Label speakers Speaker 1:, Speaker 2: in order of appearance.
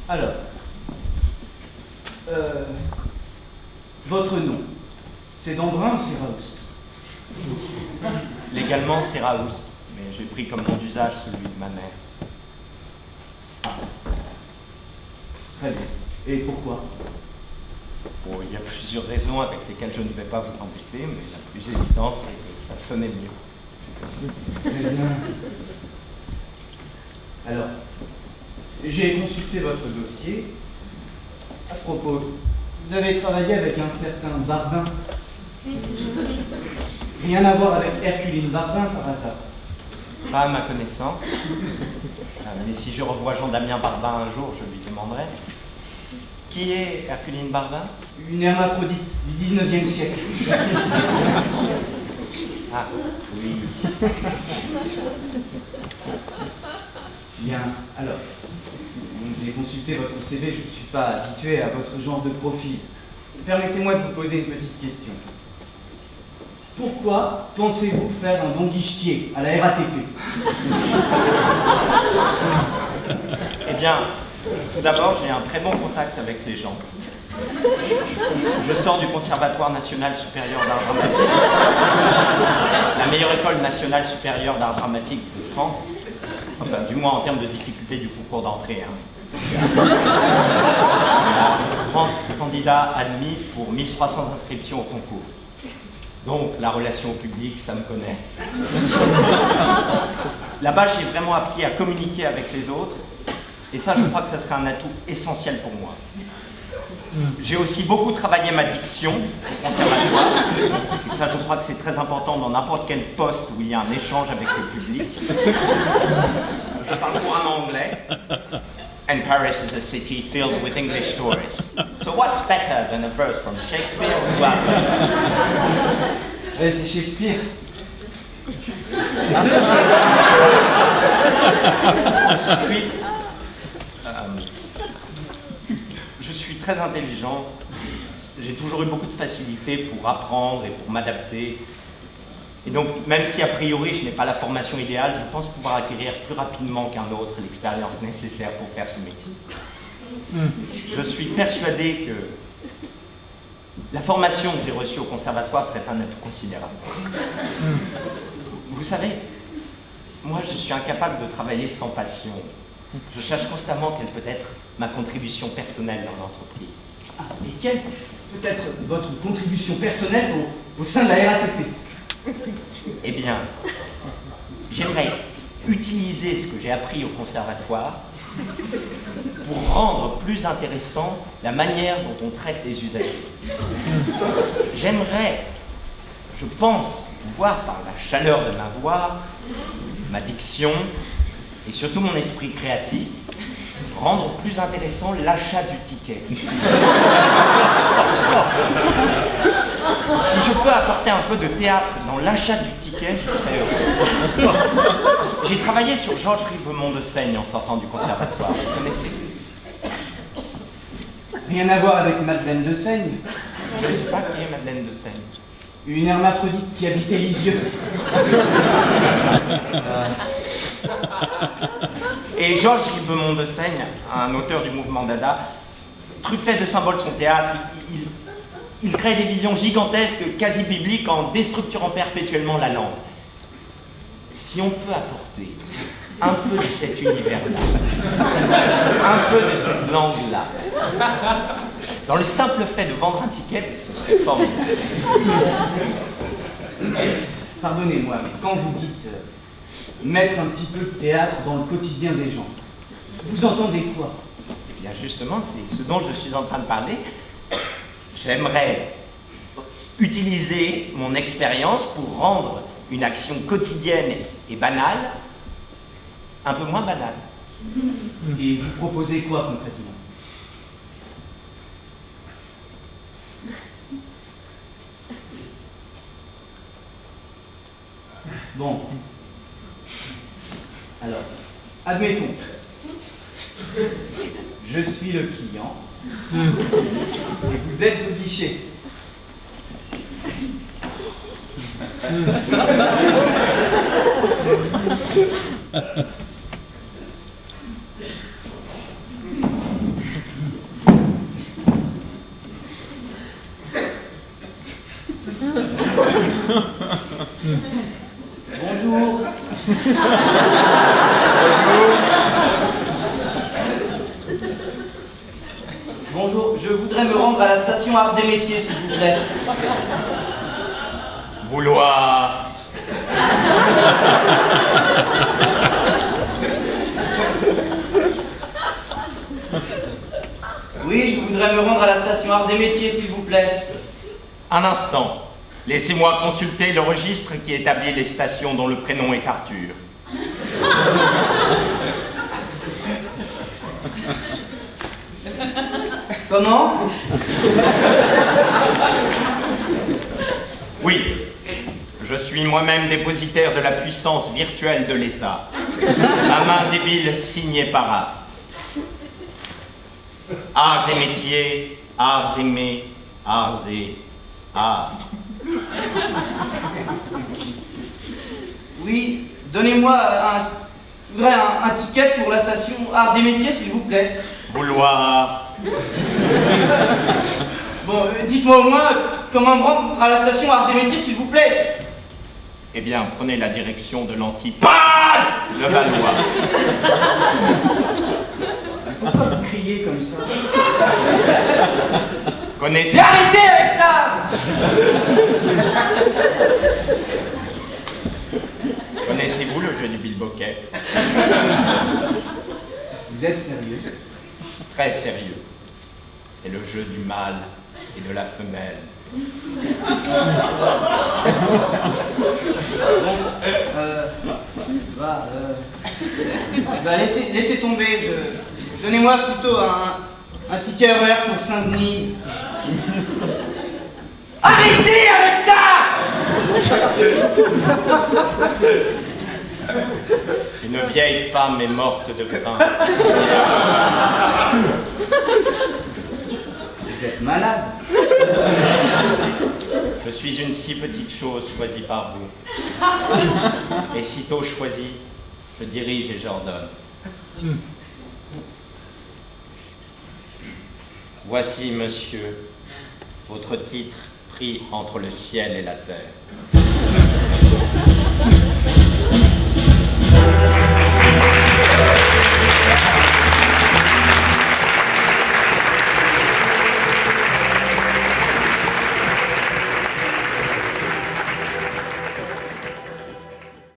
Speaker 1: Alors, votre nom, c'est Dambrun ou c'est Raoust?
Speaker 2: Légalement, c'est Raoust, mais j'ai pris comme nom d'usage celui de ma mère.
Speaker 1: Ah. Très bien. Et pourquoi?
Speaker 2: Bon, il y a plusieurs raisons avec lesquelles je ne vais pas vous embêter, mais la plus évidente, c'est que ça sonnait mieux.
Speaker 1: Très bien. Alors, j'ai consulté votre dossier. À ce propos, vous avez travaillé avec un certain Barbin. Rien à voir avec Herculine Barbin par hasard?
Speaker 2: Pas à ma connaissance. Mais si je revois Jean-Damien Barbin un jour, je lui demanderai. Qui est Herculine Barbin?
Speaker 1: Une hermaphrodite du 19e siècle.
Speaker 2: Ah, oui.
Speaker 1: Bien, alors, j'ai consulté votre CV, je ne suis pas habitué à votre genre de profil. Permettez-moi de vous poser une petite question. Pourquoi pensez-vous faire un bon guichetier à la RATP?
Speaker 2: Eh bien, tout d'abord, j'ai un très bon contact avec les gens. Je sors du Conservatoire national supérieur d'art dramatique, la meilleure école nationale supérieure d'art dramatique de France, enfin, du moins en termes de difficulté du concours d'entrée. Il y a 30 candidats admis pour 1300 inscriptions au concours. Donc, la relation au public, ça me connaît. Là-bas, j'ai vraiment appris à communiquer avec les autres, et ça, je crois que ça serait un atout essentiel pour moi. J'ai aussi beaucoup travaillé ma diction au conservatoire, et ça, je crois que c'est très important dans n'importe quel poste où il y a un échange avec le public. Je parle couramment anglais. And Paris is a city filled with English tourists. So what's better than a verse from Shakespeare to
Speaker 1: C'est Shakespeare.
Speaker 2: Ensuite, je suis très intelligent. J'ai toujours eu beaucoup de facilité pour apprendre et pour m'adapter. Et donc, même si a priori je n'ai pas la formation idéale, je pense pouvoir acquérir plus rapidement qu'un autre l'expérience nécessaire pour faire ce métier. Je suis persuadé que la formation que j'ai reçue au conservatoire serait un atout considérable. Vous savez, moi je suis incapable de travailler sans passion. Je cherche constamment quelle peut être ma contribution personnelle dans l'entreprise.
Speaker 1: Ah, et quelle peut être votre contribution personnelle au sein de la RATP?
Speaker 2: Eh bien, j'aimerais utiliser ce que j'ai appris au conservatoire pour rendre plus intéressant la manière dont on traite les usagers. J'aimerais, je pense, pouvoir, par la chaleur de ma voix, ma diction et surtout mon esprit créatif, rendre plus intéressant l'achat du ticket. Si je peux apporter un peu de théâtre dans l'achat du ticket, je serais heureux. J'ai travaillé sur Georges Ribemont de Seigne en sortant du conservatoire. Vous connaissez?
Speaker 1: Rien à voir avec Madeleine de Seigne.
Speaker 2: Je ne sais pas qui est Madeleine de Seigne.
Speaker 1: Une hermaphrodite qui habitait Lisieux.
Speaker 2: Et Georges Ribemont de Seigne, un auteur du mouvement Dada, truffait de symboles son théâtre. Il crée des visions gigantesques, quasi bibliques, en déstructurant perpétuellement la langue. Si on peut apporter un peu de cet univers-là, un peu de cette langue-là, dans le simple fait de vendre un ticket, ce serait formidable.
Speaker 1: Pardonnez-moi, mais quand vous dites mettre un petit peu de théâtre dans le quotidien des gens, vous entendez quoi?
Speaker 2: Eh bien justement, c'est ce dont je suis en train de parler. J'aimerais utiliser mon expérience pour rendre une action quotidienne et banale un peu moins banale.
Speaker 1: Et vous proposez quoi concrètement? Bon. Alors, admettons. Je suis le client. Et vous êtes au guichet. Bonjour. Bonjour, je voudrais me rendre à la station Arts et Métiers, s'il vous plaît.
Speaker 2: Vouloir.
Speaker 1: Oui, je voudrais me rendre à la station Arts et Métiers, s'il vous plaît.
Speaker 2: Un instant. Laissez-moi consulter le registre qui établit les stations dont le prénom est Arthur.
Speaker 1: Comment?
Speaker 2: Oui, je suis moi-même dépositaire de la puissance virtuelle de l'État. Ma main débile signée paraphe. Arts et métiers, arts aimés, arts et arts.
Speaker 1: Oui, donnez-moi je voudrais un ticket pour la station Arts et Métiers, s'il vous plaît.
Speaker 2: Vouloir.
Speaker 1: Bon, dites-moi au moins comment me rendre à la station Arts et Métiers, s'il vous plaît.
Speaker 2: Eh bien, prenez la direction de l'Antipode de Valois.
Speaker 1: Pourquoi vous criez comme ça?
Speaker 2: Connaissez...
Speaker 1: Arrêtez avec ça!
Speaker 2: Connaissez-vous le jeu du bilboquet?
Speaker 1: Vous êtes sérieux?
Speaker 2: Très sérieux. C'est le jeu du mâle et de la femelle.
Speaker 1: Bon, laissez tomber. Donnez-moi plutôt un ticket RER pour Saint-Denis. Arrêtez avec ça!
Speaker 2: Une vieille femme est morte de faim.
Speaker 1: Vous êtes malade.
Speaker 2: Je suis une si petite chose choisie par vous. Et sitôt choisie, je dirige et j'ordonne. Voici, monsieur, votre titre pris entre le ciel et la terre.